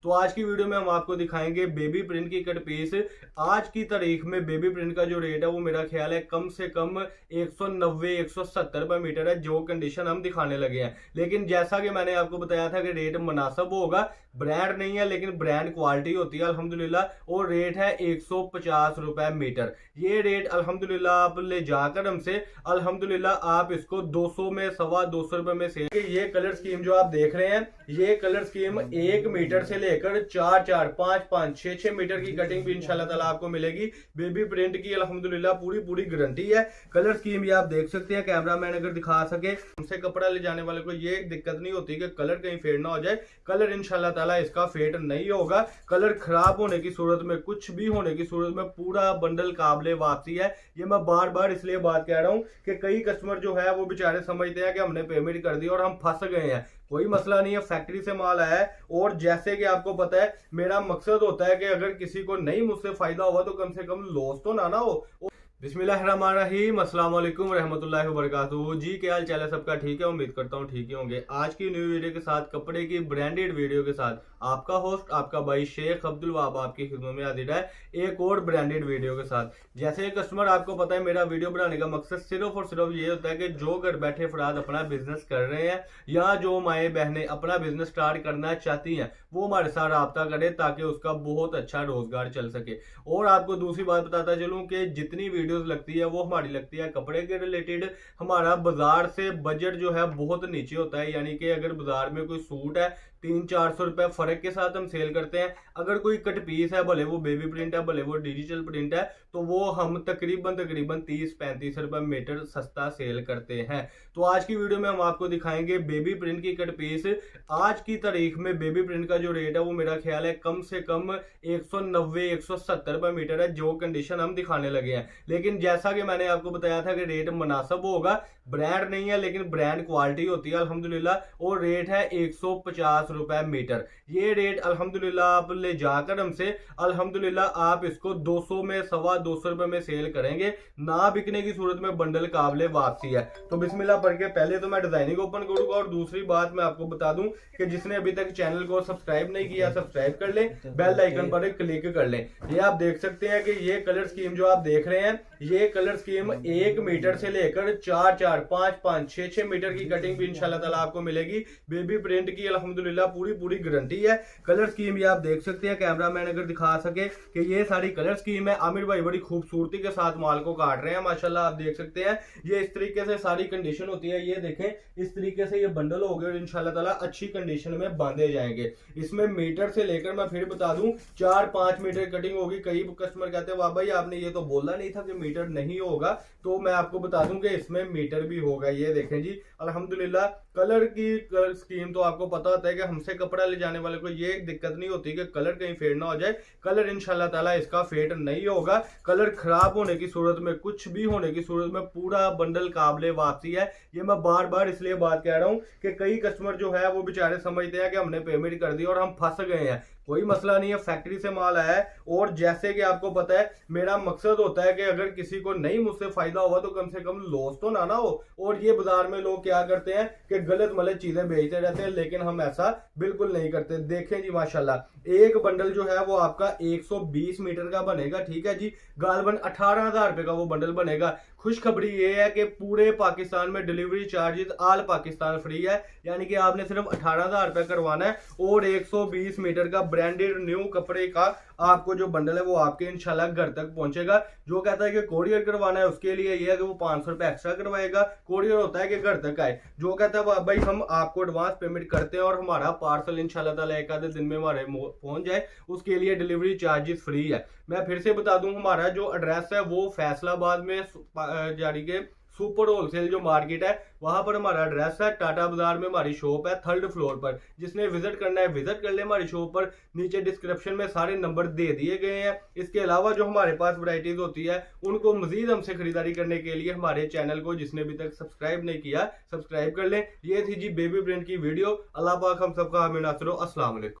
तो आज की वीडियो में हम आपको दिखाएंगे बेबी प्रिंट की कट पीस। आज की तारीख में बेबी प्रिंट का जो रेट है वो मेरा ख्याल है कम से कम 190 170 रुपए मीटर है, जो कंडीशन हम दिखाने लगे हैं। लेकिन जैसा कि मैंने आपको बताया था कि रेट मुनासिब होगा, ब्रांड नहीं है लेकिन ब्रांड क्वालिटी होती है अल्हम्दुलिल्लाह। और रेट है 150 रुपए मीटर। ये रेट अल्हम्दुलिल्लाह आप ले जाकर हमसे अल्हम्दुलिल्लाह आप इसको 200 में 225 रुपए में सेल। ये कलर स्कीम जो आप देख रहे हैं, ये कलर स्कीम 1 मीटर से लेकर 4 4 5 5 6 6 मीटर की कटिंग भी इंशाल्लाह ताला आपको मिलेगी। बेबी प्रिंट की अल्हम्दुलिल्लाह पूरी पूरी गारंटी है। कलर स्कीम ये आप देख सकते हैं, कैमरामैन अगर दिखा सके। हमसे कपड़ा ले जाने वाले को ये दिक्कत नहीं होती कि कलर कहीं फेड ना हो जाए। कलर इंशाल्लाह ताला इसका फेड नहीं होगा। कलर खराब होने की सूरत में, कुछ भी होने की सूरत में पूरा बंडल काबिले वापसी है। ये मैं बार बार इसलिए बात कह रहा हूं कि कई कस्टमर जो है वो बेचारे समझते हैं कि हमने पेमेंट कर दी और हम फंस गए हैं। कोई मसला नहीं है, फैक्ट्री से माल आया है। और जैसे कि आपको पता है, मेरा मकसद होता है कि अगर किसी को नहीं मुझसे फायदा हुआ तो कम से कम लॉस तो ना हो। बिस्मिल्लाहिर्रहमानिर्रहीम, अस्सलाम वालेकुम रहमतुल्लाहि व बरकातुहू। जी क्या हाल चाल है सबका? ठीक है, उम्मीद करता हूँ ठीक ही होंगे। आज की न्यू वीडियो के साथ, कपड़े की ब्रांडेड वीडियो के साथ आपका होस्ट आपका भाई शेख अब्दुल वहाब आपकी खिदमत में हाजिर है एक और ब्रांडेड वीडियो के साथ। जैसे कस्टमर आपको पता है, मेरा वीडियो बनाने का मकसद सिर्फ और सिर्फ ये होता है कि जो घर बैठे अफराद अपना बिजनेस कर रहे हैं या जो माए बहनें अपना बिजनेस स्टार्ट करना चाहती हैं वो हमारे साथ रब्ता करें ताकि उसका बहुत अच्छा रोजगार चल सके। और आपको दूसरी बात बताता चलूं कि जितनी वीडियोस लगती है वो हमारी लगती है कपड़े के रिलेटेड। हमारा बाजार से बजट जो है बहुत नीचे होता है, यानी कि अगर बाजार में कोई सूट है 300-400 रुपए फर्क के साथ हम सेल करते हैं। अगर कोई कट पीस है, भले वो बेबी प्रिंट है भले वो डिजिटल प्रिंट है, तो वो हम तकरीबन 30-35 रुपए मीटर सस्ता सेल करते हैं। तो आज की वीडियो में हम आपको दिखाएंगे बेबी प्रिंट की कट पीस। आज की तारीख में बेबी प्रिंट का जो रेट है वो मेरा ख्याल है कम से कम 190 170 रुपए मीटर है, जो कंडीशन हम दिखाने लगे हैं। लेकिन जैसा कि मैंने आपको बताया था कि रेट मुनासिब होगा, ब्रांड नहीं है लेकिन ब्रांड क्वालिटी होती है अल्हम्दुलिल्लाह। और रेट है 150 रुपए मीटर। ये रेट अल्हम्दुलिल्लाह आप ले जाकर हमसे अल्हम्दुलिल्लाह आप इसको 200 में 225 रुपए में सेल करेंगे। ना बिकने की सूरत में बंडल काबिले वापसी है। तो बिस्मिल्लाह पढ़ के पहले तो मैं डिजाइनिंग ओपन करूंगा, और दूसरी बात मैं आपको बता दूं कि जिसने अभी तक चैनल को सब्सक्राइब नहीं किया सब्सक्राइब कर ले, बेल आइकन पर क्लिक कर ले। ये आप देख सकते हैं कि ये कलर स्कीम जो आप देख रहे हैं, ये कलर स्कीम 1 मीटर से लेकर 4 4 5 5 6 6 मीटर की कटिंग भी इंशाल्लाह ताला आपको मिलेगी। बेबी प्रिंट की अल्हम्दुलिल्लाह पूरी पूरी गारंटी है। कलर स्कीम ये आप देख सकते हैं, कैमरामैन अगर दिखा सके कि ये सारी कलर स्कीम है। आमिर भाई बड़ी खूबसूरती के साथ माल को काट रहे हैं माशाल्लाह, आप देख सकते हैं। ये इस तरीके से सारी कंडीशन होती है। ये देखें, इस तरीके से ये बंडल हो गए और इंशाल्लाह ताला अच्छी कंडीशन में बांधे जाएंगे। इसमें मीटर से लेकर मैं फिर बता दूं 4-5 मीटर कटिंग होगी। कई कस्टमर कहते हैं वाह भाई आपने ये तो बोला नहीं था कि मीटर नहीं होगा, तो मैं आपको बता दूं कि इसमें मीटर भी होगा। ये देखें जी अल्हम्दुलिल्लाह। कलर की स्कीम तो आपको पता होता है कि हमसे कपड़ा ले जाने वाले को ये दिक्कत नहीं होती कि कलर कहीं फेड ना हो जाए। कलर इंशाल्लाह ताला इसका फेड नहीं होगा। कलर खराब होने की सूरत में, कुछ भी होने की सूरत में पूरा बंडल काबिले वापसी है। ये मैं बार बार इसलिए बात कह रहा हूं कि कई कस्टमर जो है वो बेचारे समझते हैं कि हमने पेमेंट कर दी और हम फंस गए हैं। कोई मसला नहीं है, फैक्ट्री से माल आया है। और जैसे कि आपको पता है, मेरा मकसद होता है कि अगर किसी को नहीं मुझसे फायदा हुआ तो कम से कम लॉस तो ना हो। और ये बाजार में लोग क्या करते हैं कि गलत मलत चीजें बेचते रहते हैं, लेकिन हम ऐसा बिल्कुल नहीं करते। देखें जी माशाल्लाह, एक बंडल जो है वो आपका 120 मीटर का बनेगा, ठीक है जी। गालबन 18,000 रुपए का वो बंडल बनेगा। खुशखबरी ये है कि पूरे पाकिस्तान में डिलीवरी चार्जेस आल पाकिस्तान फ्री है, यानी कि आपने सिर्फ 18,000 रुपए करवाना है और 120 मीटर का ब्रांडेड न्यू कपड़े का आपको जो बंडल है वो आपके इंशाल्लाह घर तक पहुंचेगा। जो कहता है कि कोरियर करवाना है उसके लिए यह है कि वो 500 रुपए एक्स्ट्रा करवाएगा। कोरियर होता है कि घर तक आए। जो कहता है भाई हम आपको एडवांस पेमेंट करते हैं और हमारा पार्सल इंशाल्लाह ताला एक आधे दिन में हमारे पहुंच जाए, उसके लिए डिलीवरी चार्जेस फ्री है। मैं फिर से बता दूं, हमारा जो एड्रेस है वो फैसलाबाद में जारी के सुपर होलसेल जो मार्केट है वहां पर हमारा एड्रेस है। टाटा बाजार में हमारी शॉप है 3rd फ्लोर पर। जिसने विजिट करना है विजिट कर ले हमारी शॉप पर। नीचे डिस्क्रिप्शन में सारे नंबर दे दिए गए हैं। इसके अलावा जो हमारे पास वैरायटीज होती है उनको मजीद हमसे खरीदारी करने के लिए हमारे चैनल को जिसने अभी तक सब्सक्राइब नहीं किया सब्सक्राइब कर लें। ये थी जी बेबी प्रिंट की वीडियो। अल्लाह पाक हम सबका हमें नासरो। अस्सलाम वालेकुम।